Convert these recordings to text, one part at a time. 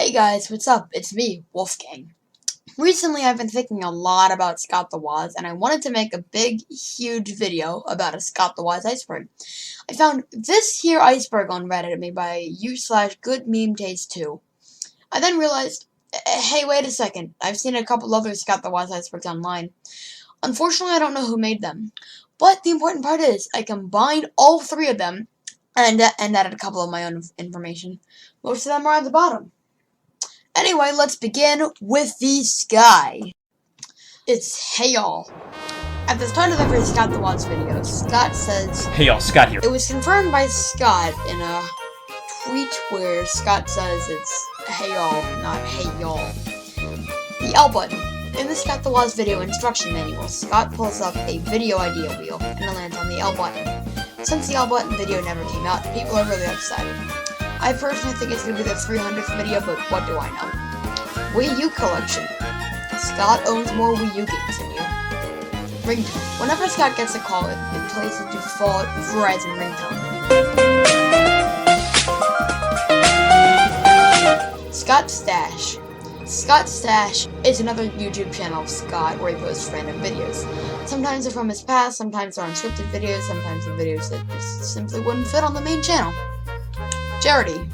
Hey guys, what's up? It's me, Wolfgang. Recently I've been thinking a lot about Scott the Woz, and I wanted to make a big, huge video about a Scott the Woz iceberg. I found this here iceberg on Reddit made by u/goodmemetaste2. I then realized, hey, wait a second, I've seen a couple other Scott the Woz icebergs online. Unfortunately, I don't know who made them. But the important part is, I combined all three of them and added a couple of my own information. Most of them are at the bottom. Anyway, let's begin with the sky. It's hey y'all. At the start of every Scott the Woz video, Scott says, "Hey y'all, Scott here." It was confirmed by Scott in a tweet where Scott says it's hey y'all, not hey y'all. The L button. In the Scott the Woz video instruction manual, Scott pulls up a video idea wheel and it lands on the L button. Since the L button video never came out, people are really excited. I personally think it's going to be the 300th video, but what do I know? Wii U collection. Scott owns more Wii U games than you. Ringtone. Whenever Scott gets a call, it plays the default Verizon ringtone. Scott Stash. Scott Stash is another YouTube channel of Scott where he posts random videos. Sometimes they're from his past, sometimes they're unscripted videos, sometimes they're videos that just simply wouldn't fit on the main channel. Charity.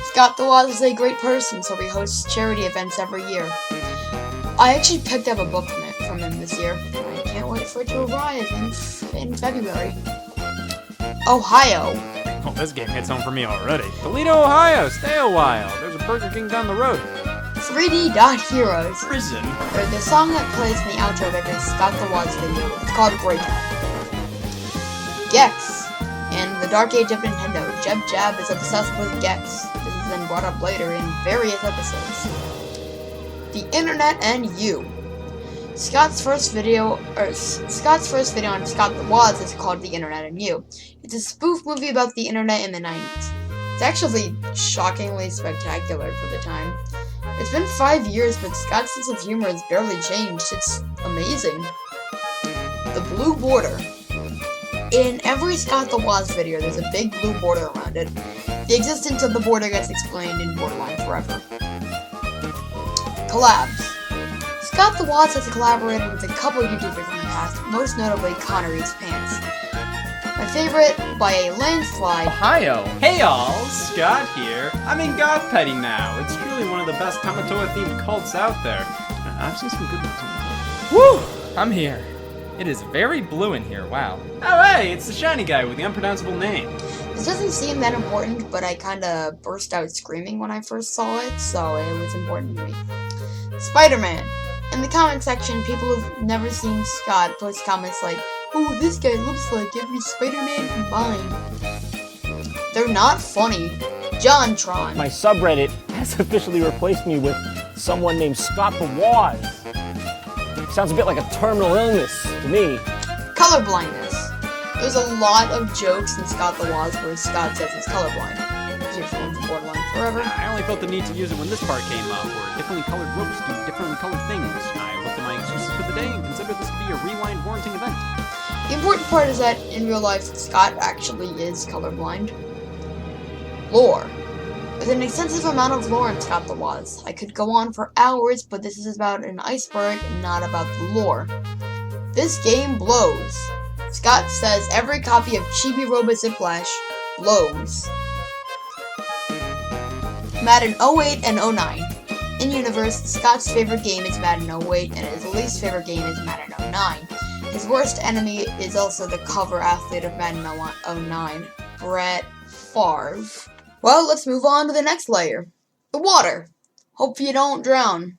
Scott the Woz is a great person, so he hosts charity events every year. I actually picked up a book from him this year. I can't wait for it to arrive in February. Ohio. Oh, this game hits home for me already. Toledo, Ohio. Stay a while. There's a Burger King down the road. 3D.Heroes. Prison. They're the song that plays in the outro of every Scott the Woz video. It's called Breakout. Gex. In the dark age of Nintendo, Jab is obsessed with Gex. This is then brought up later in various episodes. The Internet and You. Scott's first video on Scott the Woz is called The Internet and You. It's a spoof movie about the internet in the 90s. It's actually shockingly spectacular for the time. It's been 5 years, but Scott's sense of humor has barely changed. It's amazing. The Blue Border. In every Scott the Woz video, there's a big blue border around it. The existence of the border gets explained in Borderline Forever. Collabs. Scott the Woz has collaborated with a couple YouTubers in the past, most notably Connery's Pants. My favorite, by a landslide, Ohio. Hey y'all, Scott here. I'm in God Petting now. It's truly one of the best Tamatoa-themed cults out there. I've seen some good ones. Woo! I'm here. It is very blue in here, wow. Oh hey, it's the shiny guy with the unpronounceable name. This doesn't seem that important, but I kinda burst out screaming when I first saw it, so it was important to me. Spider-Man. In the comment section, people who've never seen Scott post comments like, "Oh, this guy looks like every Spider-Man combined." They're not funny. JohnTron. My subreddit has officially replaced me with someone named Scott the Woz. Sounds a bit like a terminal illness to me. Colorblindness. There's a lot of jokes in Scott the Woz where Scott says he's colorblind. Here's one from Borderline Forever. I only felt the need to use it when this part came up, where differently colored ropes do differently colored things. I looked at my excuses for the day and considered this to be a rewind warranting event. The important part is that in real life, Scott actually is colorblind. Lore. There's an extensive amount of lore in Scott the Woz. I could go on for hours, but this is about an iceberg and not about the lore. This game blows. Scott says every copy of Chibi Robot Ziplash blows. Madden 08 and 09. In universe, Scott's favorite game is Madden 08, and his least favorite game is Madden 09. His worst enemy is also the cover athlete of Madden 09, Brett Favre. Well, let's move on to the next layer. The water. Hope you don't drown.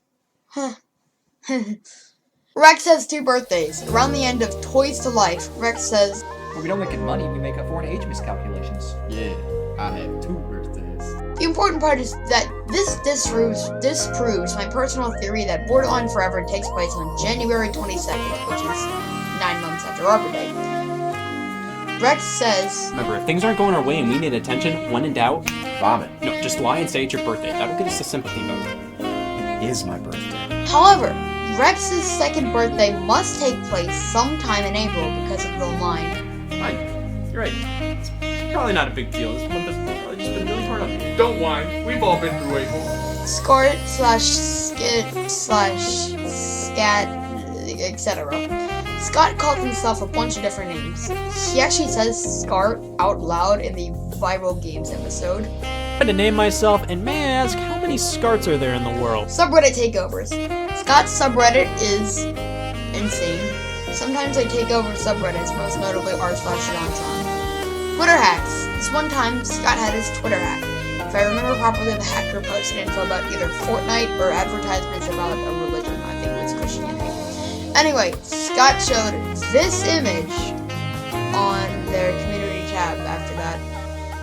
Rex has 2 birthdays. Around the end of Toys to Life, Rex says, When we don't make money, we make up for it in age miscalculations. Yeah, I have 2 birthdays. The important part is that this disproves my personal theory that Borderline Forever takes place on January 22nd, which is 9 months after Arbor Day. Rex says, Remember, if things aren't going our way and we need attention, when in doubt, Vomit. no, just lie and say it's your birthday. That'll get us a sympathy vote. It is my birthday. However, Rex's second birthday must take place sometime in April because of the line. Fine. You're right. It's probably not a big deal. This month has probably just been really hard on me. Don't whine. We've all been through April. Scart slash skit slash scat, etc. Scott calls himself a bunch of different names. He actually says Scart out loud in the Viral Games episode. I had to name myself, and may I ask, how many Scarts are there in the world? Subreddit takeovers. Scott's subreddit is insane. Sometimes I take over subreddits, most notably r/Jontron. Twitter hacks. This one time, Scott had his Twitter hack. If I remember properly, the hacker posted info about either Fortnite or advertisements about a religion. I think it was Christianity. Anyway, Scott showed this image on their community tab after that.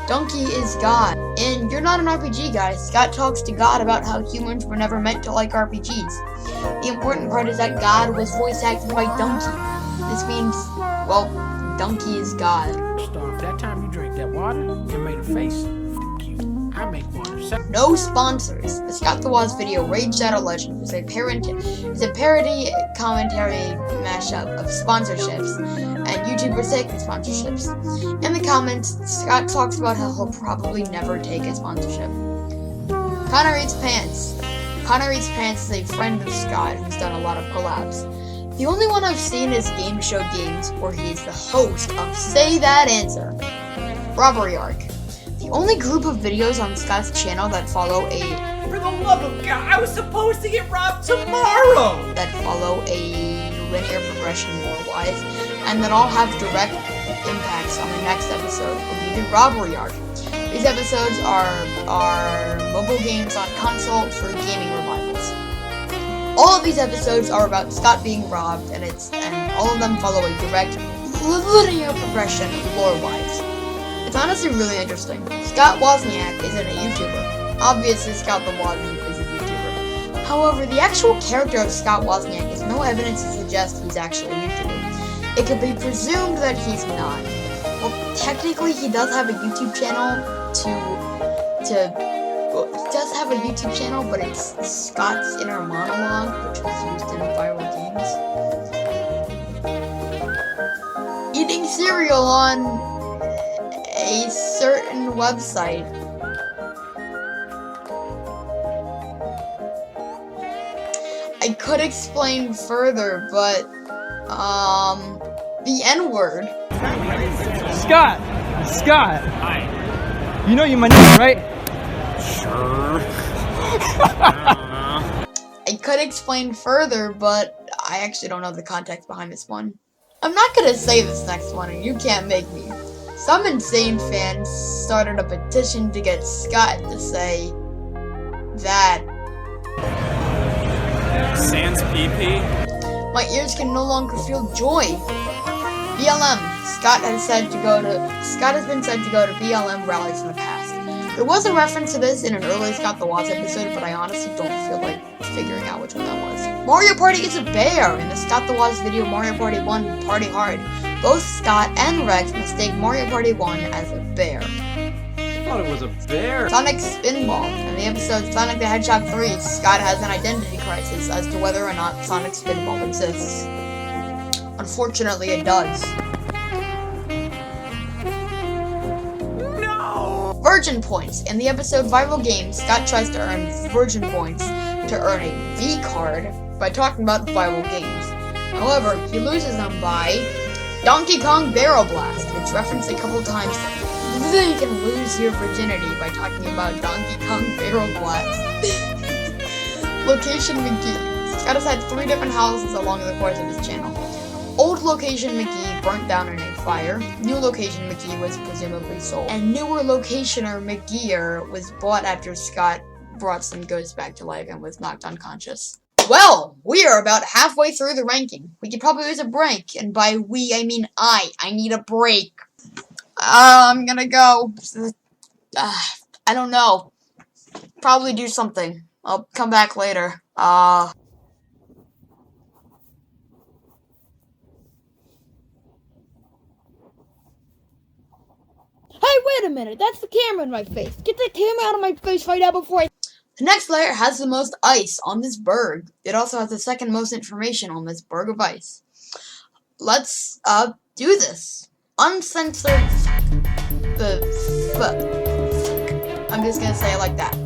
Donkey is God. In You're Not an RPG Guy, Scott talks to God about how humans were never meant to like RPGs. The important part is that God was voice acted by Donkey. This means, well, Donkey is God. Starve. That time you drank that water, you made a face. Fuck you. I make water. No sponsors. The Scott the Woz video Raid Shadow Legend is a parody commentary mashup of sponsorships and YouTubers taking sponsorships. In the comments, Scott talks about how he'll probably never take a sponsorship. Connor Eats Pants. Connor Eats Pants is a friend of Scott who's done a lot of collabs. The only one I've seen is Game Show Games, where he's the host of Say That Answer. Robbery Arc. The only group of videos on Scott's channel that follow a For the love of God, I was supposed to get robbed tomorrow! linear progression lore-wise, and that all have direct impacts on the next episode will be the Robbery Arc. These episodes are mobile games on console for gaming revivals. All of these episodes are about Scott being robbed, and all of them follow a direct linear progression lore-wise. It's honestly really interesting. Scott Wozniak isn't a YouTuber. Obviously, Scott the Woz is a YouTuber. However, the actual character of Scott Wozniak is no evidence to suggest he's actually a YouTuber. It could be presumed that he's not. Well, technically, he does have a YouTube channel he does have a YouTube channel, but it's Scott's Inner Monologue, which was used in Viral Games. Eating cereal on a certain website. I could explain further, but the N-word. Scott! You know you're my name, right? I could explain further, but I actually don't know the context behind this one. I'm not gonna say this next one, and you can't make me. Some insane fans started a petition to get Scott to say that Sans PP? my ears can no longer feel joy. BLM. Scott has been said to go to BLM rallies in the past. There was a reference to this in an early Scott the Woz episode, but I honestly don't feel like figuring out which one that was. Mario Party is a bear! In the Scott the Woz video Mario Party 1 Party Hard, both Scott and Rex mistake Mario Party 1 as a bear. I thought it was a bear. Sonic Spinball. In the episode Sonic the Hedgehog 3, Scott has an identity crisis as to whether or not Sonic Spinball exists. Unfortunately, it does. Virgin Points. In the episode Viral Games, Scott tries to earn Virgin Points to earn a V card by talking about Viral Games. However, he loses them by Donkey Kong Barrel Blast, which referenced a couple times. You can lose your virginity by talking about Donkey Kong Barrel Blast. Location McGee. Scott has had 3 different houses along the course of his channel. Old Location McGee burnt down in a fire. New Location McGee was presumably sold. And newer Locationer McGeer was bought after Scott brought some ghosts back to life and was knocked unconscious. Well, we are about halfway through the ranking. We could probably use a break. And by we, I mean I need a break. I'm gonna go. I don't know. Probably do something. I'll come back later. Hey, wait a minute, that's the camera in my face. Get the camera out of my face right now before I... The next layer has the most ice on this berg. It also has the second most information on this berg of ice. Let's, do this. Uncensored... I'm just gonna say it like that.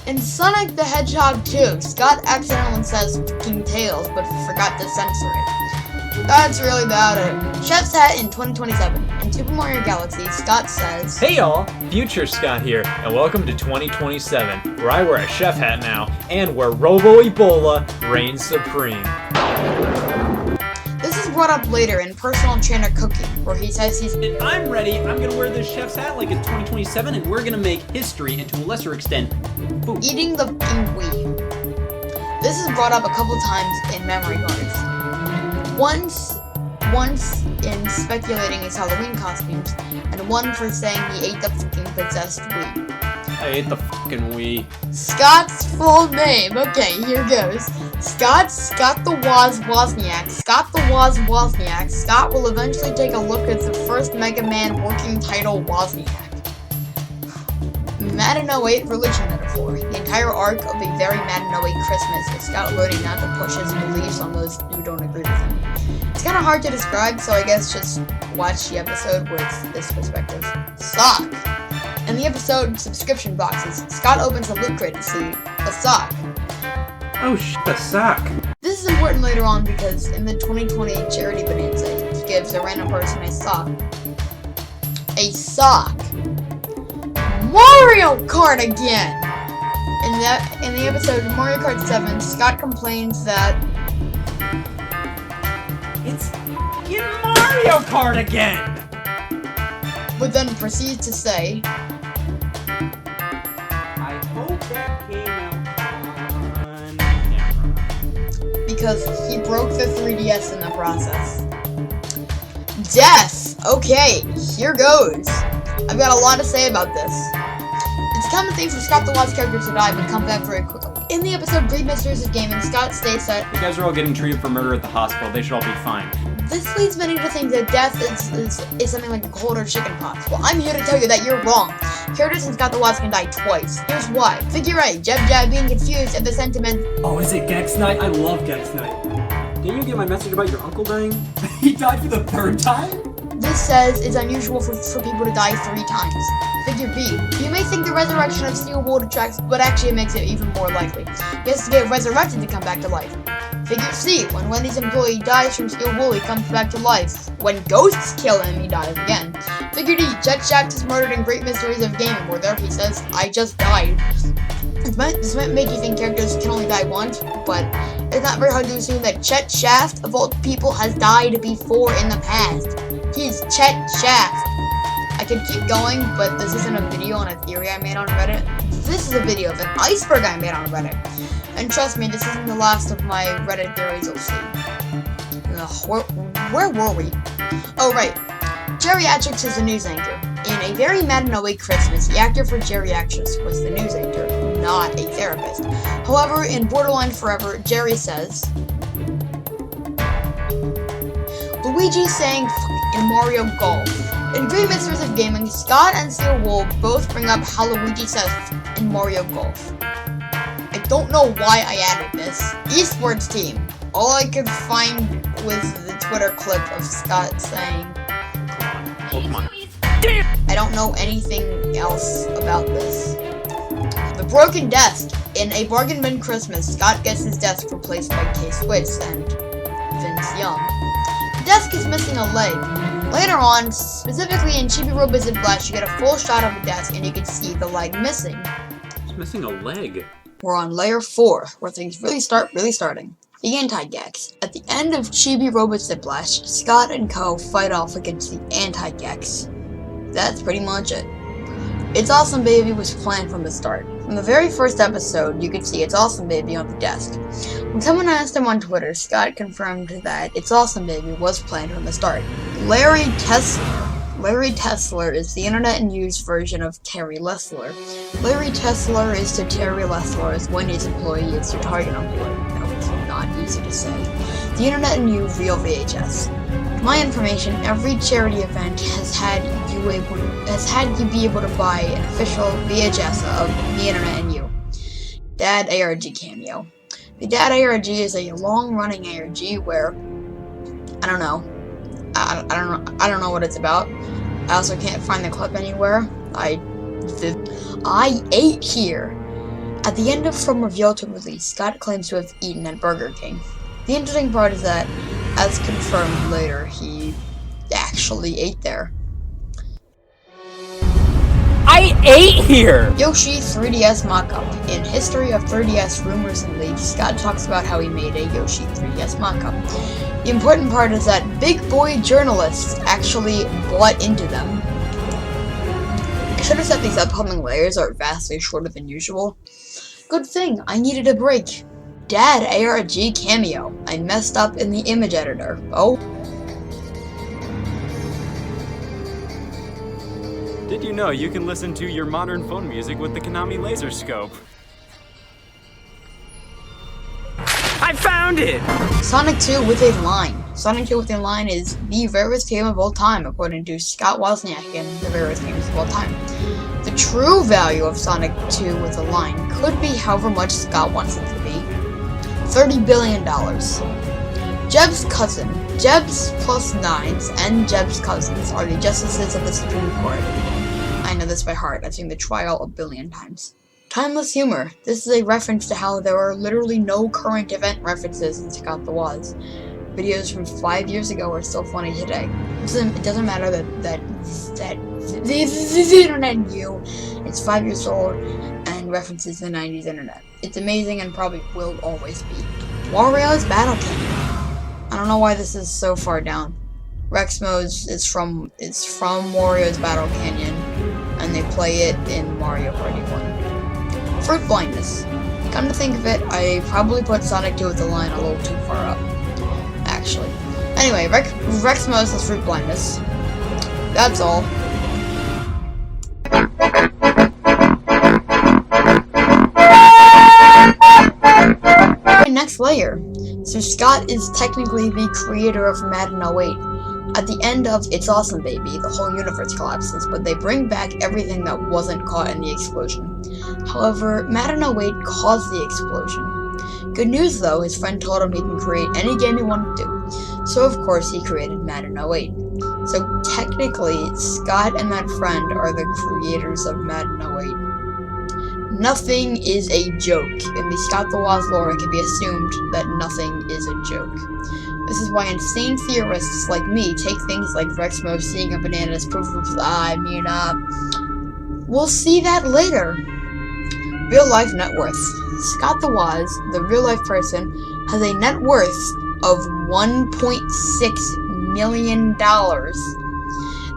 In Sonic the Hedgehog 2, Scott accidentally says f***ing Tails, but forgot to censor it. That's really about it. Chef's Hat in 2027. In Super Mario Galaxy, Scott says, Hey y'all, Future Scott here, and welcome to 2027, where I wear a chef hat now, and where Robo Ebola reigns supreme. This is brought up later in Personal Trainer Cookie, where he says he's And I'm ready. I'm gonna wear this chef's hat like it's 2027, and we're gonna make history, and to a lesser extent, food. eating the f***ing Wii. This is brought up a couple times in memory cards. Once in speculating his Halloween costumes, and one for saying he ate the f***ing possessed Wii. I ate the fucking Wii. Scott's full name. Okay, here goes. Scott the Woz Wozniak. Scott the Woz Wozniak. Scott will eventually take a look at the first Mega Man working title Wozniak. Madden 08 religion metaphor. The entire arc of a very Madden 08 Christmas is Scott learning not to push his beliefs on those who don't agree with him. It's kind of hard to describe, so I guess just watch the episode with this perspective. Sock. In the episode Subscription Boxes, Scott opens a loot crate to see a sock. Oh the sock. This is important later on because in the 2020 charity bonanza, he gives a random person a sock. A sock. Mario Kart again! In the episode Mario Kart 7, Scott complains that It's fucking Mario Kart again! but then proceeds to say, I hope that came out on camera. because he broke the 3DS in the process. Death! Okay, here goes. I've got a lot to say about this. It's a common thing for Scott the Woz characters to die but come back very quickly. In the episode Great Mysteries of Gaming, Scott states that You guys are all getting treated for murder at the hospital. They should all be fine. this leads many to think that death is something like a cold or chicken pox. Well, I'm here to tell you that you're wrong. Characters in Scott the Woz can die twice. Here's why. Figure 8, Jeb being confused at the sentiment. Oh, is it Gex Night? I love Gex Night. Didn't you get my message about your uncle dying? He died for the third time? This says it's unusual for people to die 3 times. Figure B. You may think the resurrection of Steel Wool detracts, but actually it makes it even more likely. He has to get resurrected to come back to life. Figure C. When Wendy's employee dies from Steel Wool, he comes back to life. When ghosts kill him, he dies again. Figure D. Chet Shaft is murdered in Great Mysteries of Gaming, where there he says, I just died. This might make you think characters can only die once, but it's not very hard to assume that Chet Shaft, of all people, has died before in the past. He's Chet Shaft. I could keep going, but this isn't a video on a theory I made on Reddit. This is a video of an iceberg I made on Reddit. And trust me, this isn't the last of my Reddit theories you'll see. Where were we? Oh, right. Geriatrics is a news anchor. In a very Madden 08 Christmas, the actor for Geriatrics was the news anchor, not a therapist. However, in Borderline Forever, Jerry says, Luigi sang in Mario Golf. In Great Mysteries of Gaming, Scott and Steel Wool both bring up how Luigi says in Mario Golf. I don't know why I added this. Esports team. All I could find was the Twitter clip of Scott saying, Pokemon. I don't know anything else about this. The broken desk. In A Bargain Bin Christmas, Scott gets his desk replaced by K-Swiss and Vince Young. The desk is missing a leg. Later on, specifically in Chibi Robo Zip Blast, you get a full shot of the desk and you can see the leg missing. It's missing a leg. We're on layer 4, where things really starting. The Anti-Gex. At the end of Chibi Robo Zip Blast, Scott and co. fight off against the Anti-Gex. That's pretty much it. It's Awesome Baby was planned from the start. From the very first episode, you could see It's Awesome Baby on the desk. When someone asked him on Twitter, Scott confirmed that It's Awesome Baby was planned from the start. Larry Tesler is the internet and news version of Terry Lessler. Larry Tesler is to Terry Lessler as Wendy's employee is to Target employee. That was not easy to say. The internet and you real VHS. To my information, every charity event has had you be able to buy an official VHS of the internet and you. Dad ARG cameo. The Dad ARG is a long-running ARG where I don't know what it's about. I also can't find the clip anywhere. I ate here. At the end of From Reveal to Release, Scott claims to have eaten at Burger King. The interesting part is that, as confirmed later, he actually ate there. I ate here! Yoshi 3DS mockup. In History of 3DS Rumors and Leaks, Scott talks about how he made a Yoshi 3DS mockup. The important part is that big boy journalists actually bought into them. I should have said these upcoming layers are vastly shorter than usual. Good thing, I needed a break. Dad ARG cameo. I messed up in the image editor. Oh. Did you know you can listen to your modern phone music with the Konami Laser Scope? I found it! Sonic 2 with a line. Sonic 2 with a line is the rarest game of all time, according to Scott Wozniak in the rarest games of all time. The true value of Sonic 2 with a line could be however much Scott wants it to be. $30 billion. Jeb's cousin. Jeb's plus nines and Jeb's cousins are the justices of the Supreme Court. I know this by heart. I've seen the trial a billion times. Timeless humor. This is a reference to how there are literally no current event references in Scott the Woz. Videos from 5 years ago are still funny today. It doesn't matter that the internet knew it's 5 years old and references the 90s internet. It's amazing and probably will always be. Wario's Battle Canyon. I don't know why this is so far down. Rex Modes is from Wario's Battle Canyon, and they play it in Mario Party 1. Fruit blindness. Come to think of it, I probably put Sonic 2 with the line a little too far up. Actually. Anyway, Rex Modes has fruit blindness. That's all. Next layer. So Scott is technically the creator of Madden 08. At the end of It's Awesome Baby, the whole universe collapses, but they bring back everything that wasn't caught in the explosion. However, Madden 08 caused the explosion. Good news though, his friend told him he can create any game he wanted to. So of course he created Madden 08. So technically, Scott and that friend are the creators of Madden 08. Nothing is a joke. In the Scott the Woz lore, it can be assumed that nothing is a joke. This is why insane theorists like me take things like Rex Mo seeing a banana as proof of, we'll see that later. Real life net worth. Scott the Woz, the real life person, has a net worth of $1.6 million.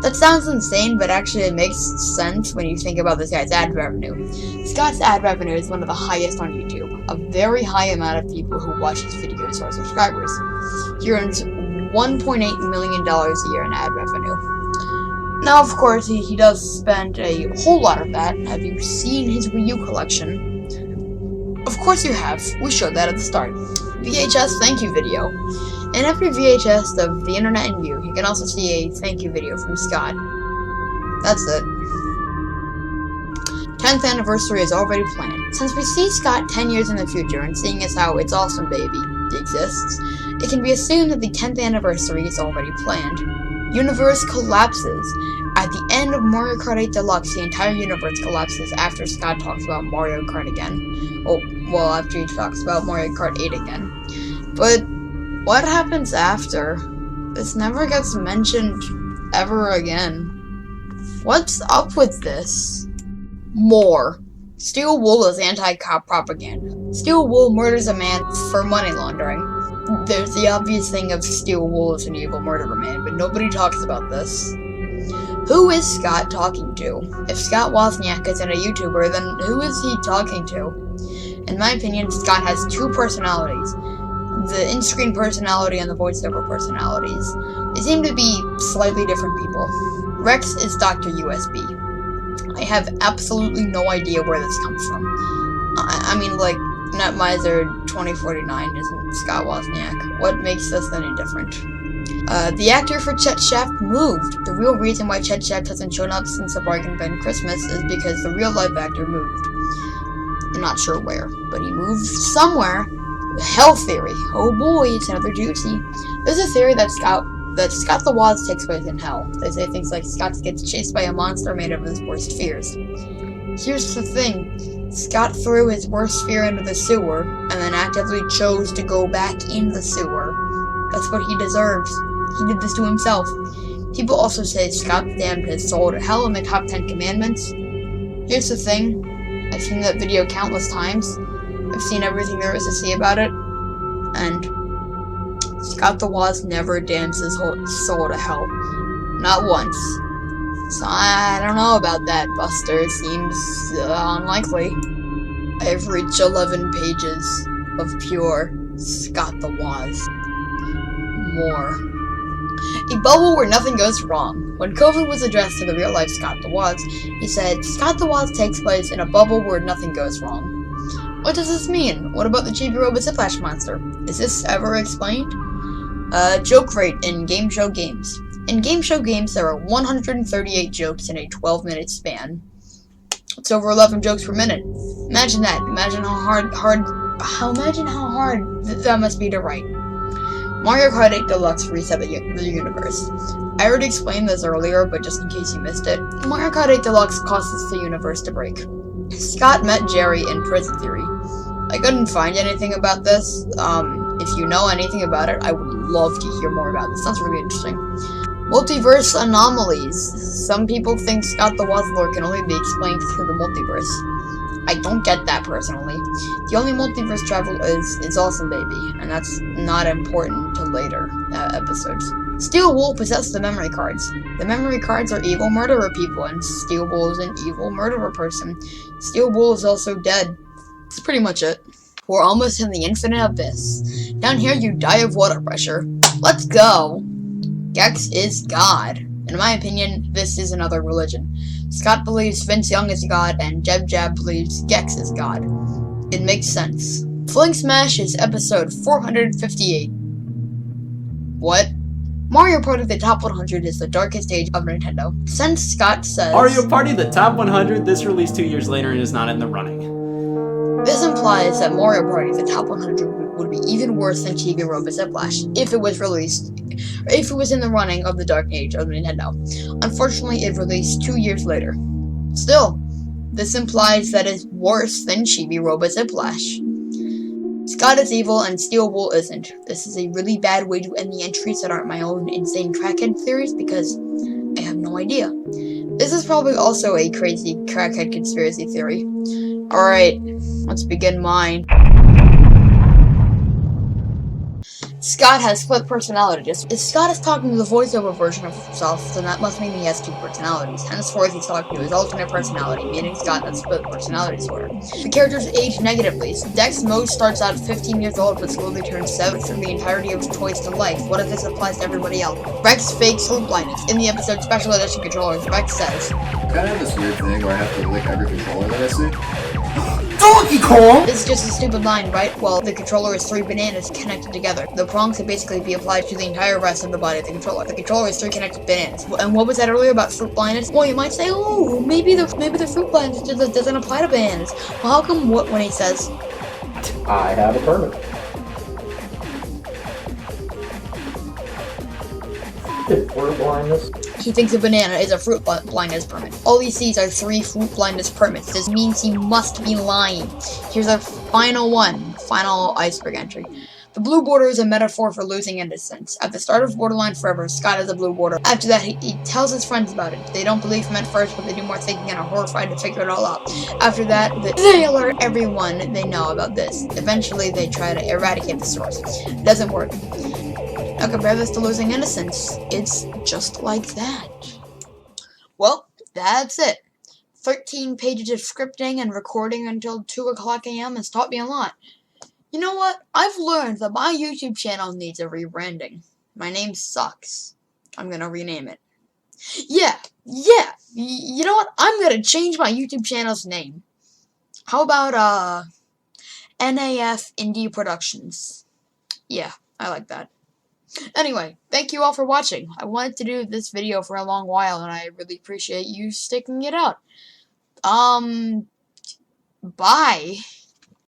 That sounds insane, but actually it makes sense when you think about this guy's ad revenue. Scott's ad revenue is one of the highest on YouTube. A very high amount of people who watch his videos are subscribers. He earns $1.8 million a year in ad revenue. Now, of course, he does spend a whole lot of that. Have you seen his Wii U collection? Of course you have. We showed that at the start. VHS thank you video. In every VHS of The Internet and You, you can also see a thank you video from Scott. That's it. 10th anniversary is already planned. Since we see Scott 10 years in the future and seeing as how It's Awesome Baby exists, it can be assumed that the 10th anniversary is already planned. Universe collapses. At the end of Mario Kart 8 Deluxe, the entire universe collapses after Scott talks about Mario Kart again. Oh, well, after he talks about Mario Kart 8 again. But what happens after? This never gets mentioned ever again. What's up with this? More. Steel Wool is anti-cop propaganda. Steel Wool murders a man for money laundering. There's the obvious thing of Steel Wool is an evil murderer man, but nobody talks about this. Who is Scott talking to? If Scott Wozniak isn't a YouTuber, then who is he talking to? In my opinion, Scott has two personalities. The in-screen personality and the voiceover personalities. They seem to be slightly different people. Rex is Dr. USB. I have absolutely no idea where this comes from. I mean, like, Netmiser 2049 isn't Scott Wozniak. What makes this any different? The actor for Chet Shaft moved. The real reason why Chet Shaft hasn't shown up since the Bargain Bin Christmas is because the real-life actor moved. I'm not sure where, but he moved somewhere. Hell theory. Oh boy, it's another juicy. There's a theory that Scott the Woz takes place in hell. They say things like Scott gets chased by a monster made of his worst fears. Here's the thing. Scott threw his worst fear into the sewer, and then actively chose to go back in the sewer. That's what he deserves. He did this to himself. People also say Scott damned his soul to hell in the top 10 commandments. Here's the thing. I've seen that video countless times. I've seen everything there is to see about it. And Scott the Woz never damns his soul to hell. Not once. So I don't know about that, Buster. Seems unlikely. I've reached 11 pages of pure Scott the Woz. More. A bubble where nothing goes wrong. When COVID was addressed to the real-life Scott the Woz, he said, Scott the Woz takes place in a bubble where nothing goes wrong. What does this mean? What about the chibi robot Ziplash monster? Is this ever explained? Joke rate in game show games. In game show games, there are 138 jokes in a 12-minute span. It's over 11 jokes per minute. Imagine that. Imagine how hard that must be to write. Mario Kart 8 Deluxe reset the universe. I already explained this earlier, but just in case you missed it, Mario Kart 8 Deluxe causes the universe to break. Scott met Jerry in Prison Theory. I couldn't find anything about this. If you know anything about it, I would love to hear more about this. Sounds really interesting. Multiverse anomalies. Some people think Scott the Woz lore can only be explained through the multiverse. I don't get that personally. The only multiverse travel is Awesome Baby, and that's not important to later episodes. Steel Wool possessed the memory cards. The memory cards are evil murderer people, and Steel Wool is an evil murderer person. Steel Wool is also dead. That's pretty much it. We're almost in the infinite abyss. Down here you die of water pressure. Let's go! Gex is God. In my opinion, this is another religion. Scott believes Vince Young is God, and Jeb Jab believes Gex is God. It makes sense. Fling Smash is episode 458. What? Mario Party the Top 100 is the darkest age of Nintendo. Since Scott says... Mario Party the Top 100, this released 2 years later and is not in the running. This implies that Mario Party the Top 100 would be even worse than Chibi Robot Ziplash if it was released... if it was in the running of the dark age of Nintendo. Unfortunately, it released 2 years later. Still, this implies that it's worse than Chibi Robot Ziplash. Scott is evil and Steel Wool isn't. This is a really bad way to end the entries that aren't my own insane crackhead theories because I have no idea. This is probably also a crazy crackhead conspiracy theory. Alright, let's begin mine. Scott has split personalities. If Scott is talking to the voiceover version of himself, then that must mean he has two personalities. Henceforth, he's talking to his alternate personality, meaning Scott has split personality disorder. The characters age negatively. Dex Mode starts out 15 years old, but slowly turns 7 through the entirety of his choice to life. What if this applies to everybody else? Rex fakes fruit blindness. In the episode Special Edition Controllers, Rex says, Kind of have this weird thing where I have to lick every controller that I see. Donkey Kong! This is just a stupid line, right? Well, the controller is 3 bananas connected together. The prongs could basically be applied to the entire rest of the body of the controller. The controller is 3 connected bananas. And what was that earlier about fruit blindness? Well, you might say, oh, maybe the fruit blindness doesn't apply to bananas. Well, how come when he says, I have a permit. Fruit blindness. He thinks a banana is a fruit blindness permit. All he sees are 3 fruit blindness permits. This means he must be lying. Here's our final iceberg entry. The blue border is a metaphor for losing innocence. At the start of Borderline Forever, Scott has a blue border. After that, he tells his friends about it. They don't believe him at first, but they do more thinking and are horrified to figure it all out. After that, they alert everyone they know about this. Eventually, they try to eradicate the source. It doesn't work. Now compare this to losing innocence. It's just like that. Well, that's it. 13 pages of scripting and recording until 2 o'clock a.m. has taught me a lot. You know what? I've learned that my YouTube channel needs a rebranding. My name sucks. I'm gonna rename it. Yeah. You know what? I'm gonna change my YouTube channel's name. How about, NAF Indie Productions? Yeah, I like that. Anyway, thank you all for watching. I wanted to do this video for a long while, and I really appreciate you sticking it out. Bye.